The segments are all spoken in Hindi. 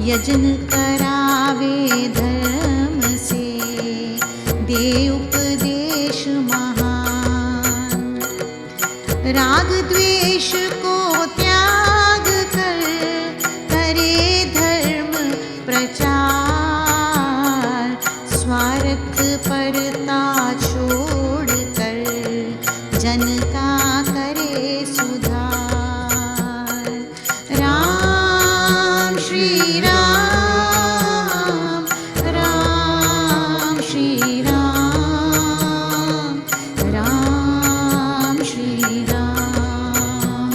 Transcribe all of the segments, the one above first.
यजन करावे धर्म से, दे उपदेश महान। राग द्वेष को त्याग कर, करे धर्म प्रचार। स्वार्थ परता छोड़ कर, जन का करे सुधार। राम श्री राम, राम श्री राम, राम श्री राम,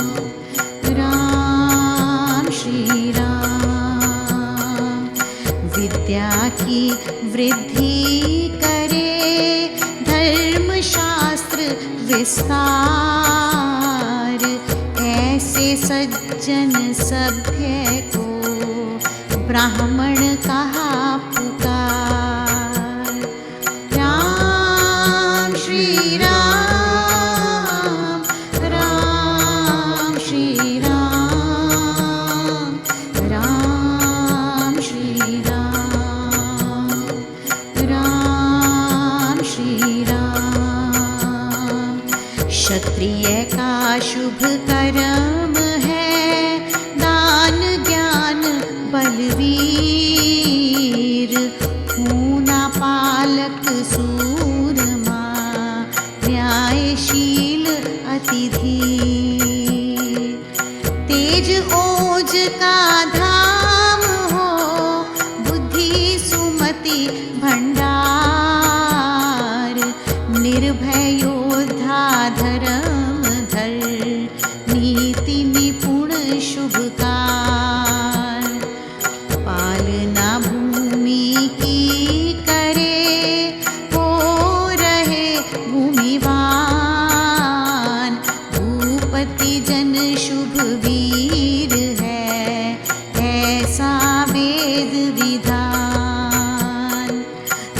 राम श्री राम। विद्या की वृद्धि करे, धर्म शास्त्र विस्तार। ऐसे सज्जन सभ्य को, ब्राह्मण कहा पुकार। राम श्री राम, राम श्री राम, राम श्री राम, राम श्री राम। क्षत्रिय का शुभ कर्म है, दान ज्ञान बलवीर। पूना पालक सूरमा, न्यायशील अति धीर। तेज ओज का धाम हो, बुद्धि सुमति भंडार। निर्भय योद्धा धर्म धर, नीति निपुण शुभकार। पालना भूमि की करे, हो रहे भूमिवान। भूपति जन शुभ वीर है, ऐसा वेद विधान।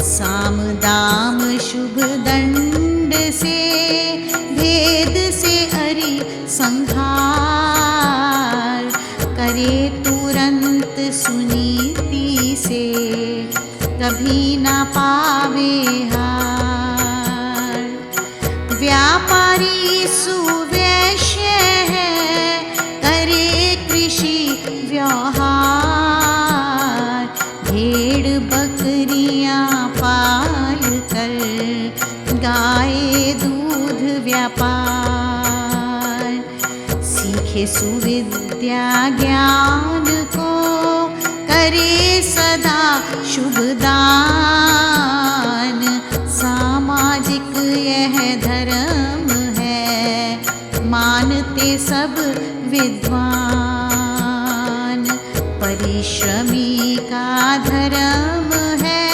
साम दाम शुभ दंड से, भेद से अरि संहार। करे तुरंत सुनीति से, कभी ना पावे हार। व्यापारी सुवैश्य है, करे कृषि व्यवहार। भेड़ बकरियां पाल कर, गाये दूध व्यापार। सीखे सुविद्या ज्ञान को, करे सदा शुभ दान। सामाजिक यह धर्म है, मानते सब विद्वान। परिश्रमी का धर्म है,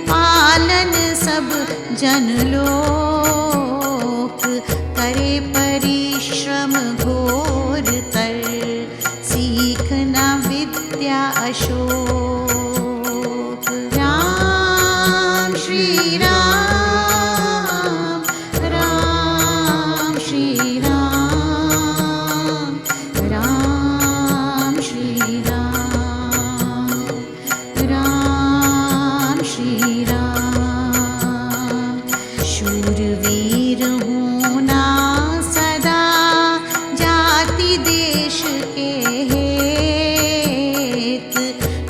पालन सब जन लोक। करे परिश्रम घोर तर, सीखना विद्या अशोक। राम श्री राम, राम श्री राम, राम श्री राम, राम श्री राम। शूरवीर होना सदा, जाति देश के हेत।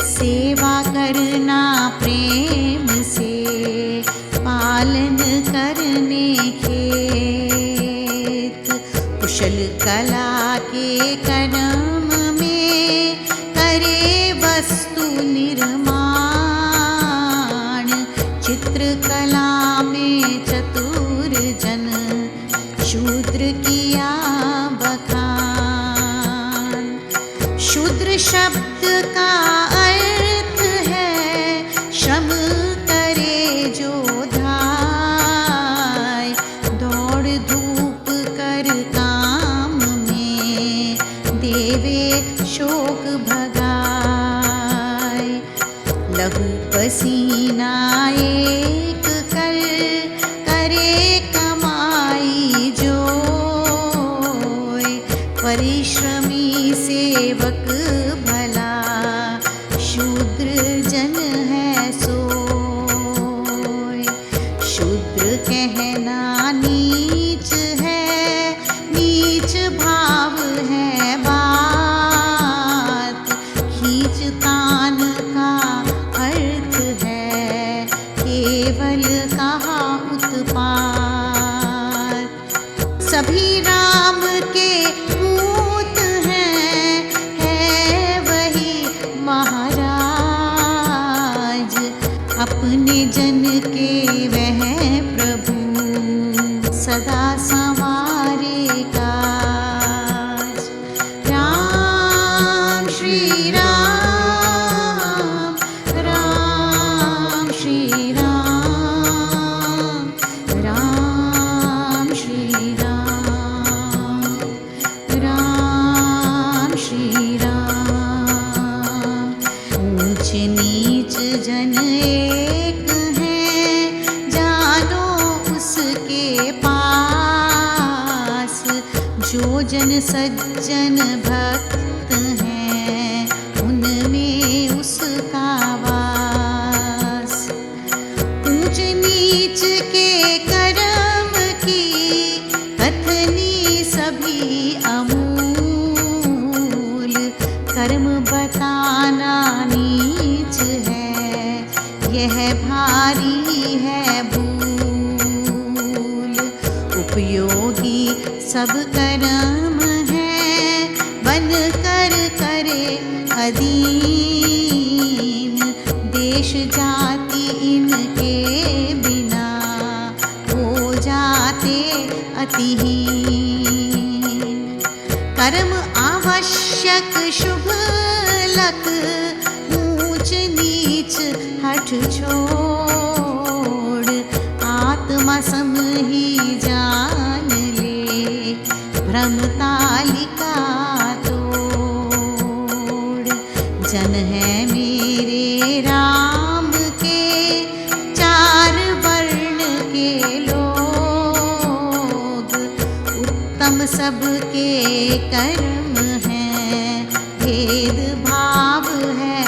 सेवा करना प्रेम से, पालन करने खेत। कुशल कला के कर्म में, करे वस्तु निर्माण। चित्रकला में चतुर जन, शूद्र किया बखान। शूद्र शब्द का अर्थ है, श्रम करे जो धाय। दौड़ धूप कर काम में, देवे शोक भगाय। लहू पसीना एक कर, करे कमाई जोय। परिश्रमी सेवक भला, श्री राम, राम श्री राम, राम श्री राम, राम श्री राम। ऊंच नीच जन एक हैं, जानो उसके पास। जो जन सज्जन भक्त हैं, उनमें उसका वास। ऊंच नीच के कर्म की कथनी सभी अमूल। कर्म बताना नीच है, यह भारी है भूल। उपयोगी सब कर्म है, बन कर करे अदीन। देश जाति इनके बिना हो जाते अतिहीन। कर्म आवश्यक शुभ लक, ऊंच नीच हठ छोड़। आत्मा सम ही जान ले, भ्रम तालिका तोड़। जन है मेरे राम के, चार वर्ण के लोग। उत्तम सबके कर्म हैं, भेद भाव है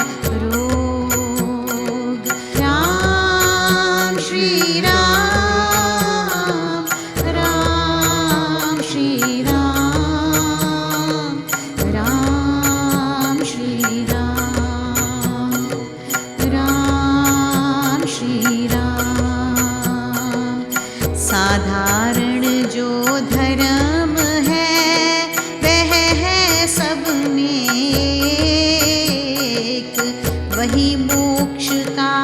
रोग। राम श्री राम, राम श्री राम, राम श्री राम, राम श्री राम। साधारण जो धर्म है, वह है सब में एक। वही मोक्ष का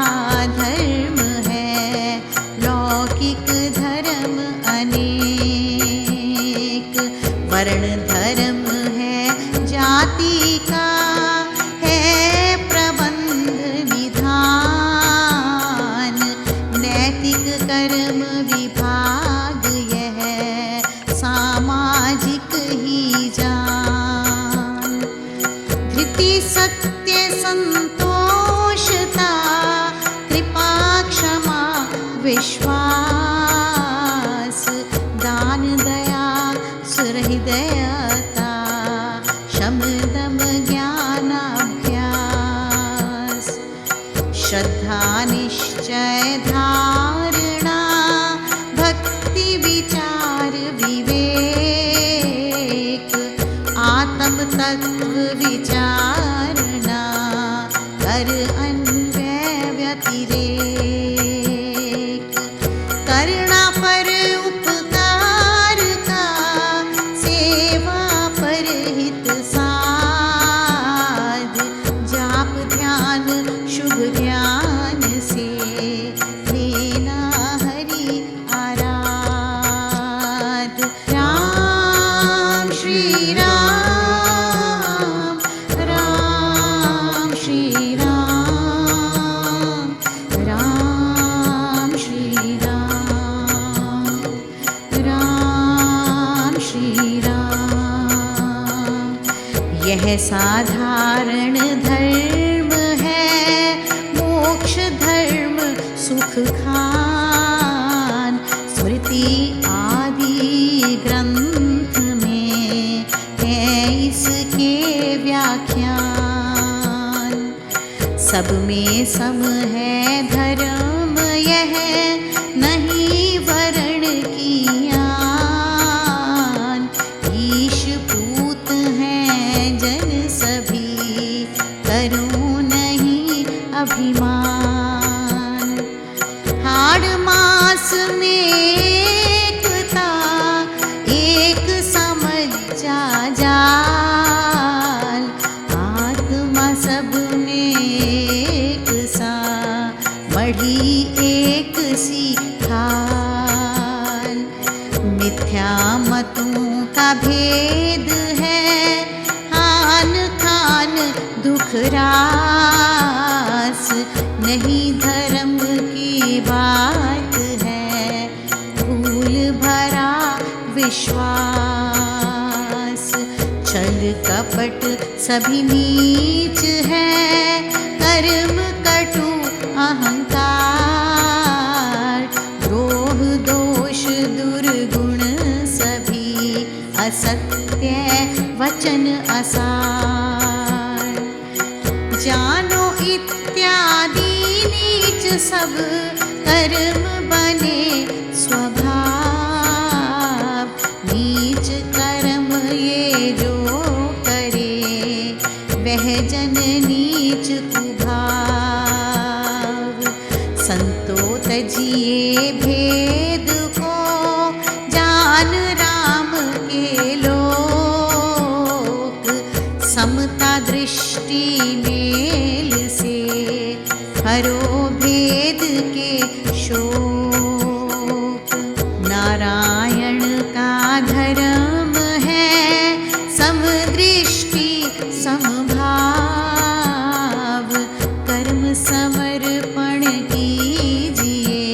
धर्म है, लौकिक धर्म अनेक। वर्ण धर्म है जाति का, है प्रबंध विधान। नैतिक कर्म विभाग यह सामाजिक ही जान। धृति सत्य संतोषता, कृपा क्षमा विश्वास। दान दया सुहृदयता, शम दम ज्ञानाभ्यास। श्रद्धा निश्चय धारणा, भक्ति विचार विवेक। आत्म तत्व विचारना, कर अन्वय व्यतिरेक। करुणा पर उपकार का, सेवा पर हित साध। जाप ध्यान शुभ ध्यान से, लेना हरि आराध। राम श्री राम, राम श्री राम, राम श्री राम, राम श्री राम। यह साधारण धर्म है, मोक्ष धर्म सुख खान। स्मृति आदि ग्रंथ में है इसके व्याख्यान। सब में सम है धर्म यह, नहीं वर्ण की आन। ईश पूत हैं जन सभी, करो नहीं अभिमान। हाड़ मास में एकता, एक समझ जा जाल। आत्मा सब में एक सा, बढ़ी एक सी खाल। मिथ्या मतों का भेद है, हान खान सुख रास नहीं धर्म की बात है, भूल भरा विश्वास। छल कपट सभी नीच है, कर्म कटु अहंकार। द्रोह दोष दुर्गुण सभी, असत्य वचन असार। जानो इत्यादि नीच सब, कर्म बने स्वभाव। नीच कर्म ये जो करे, वह जन नीच कुभाव। संतो तजिए भेद को, जान राम के लोक। समता दृष्टि मेल से, हरो भेद के शोक। नारायण का धर्म है, समदृष्टि समभाव। कर्म समर्पण कीजिए,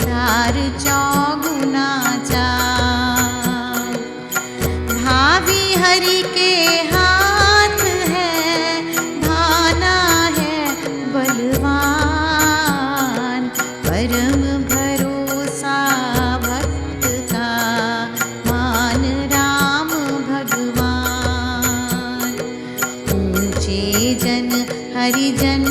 तार चौगुना चाव। भावी हरि के हाथ है, भाना है बलवान। परम भरोसा भक्त का, मान राम भगवान। ऊंचे जन हरिजन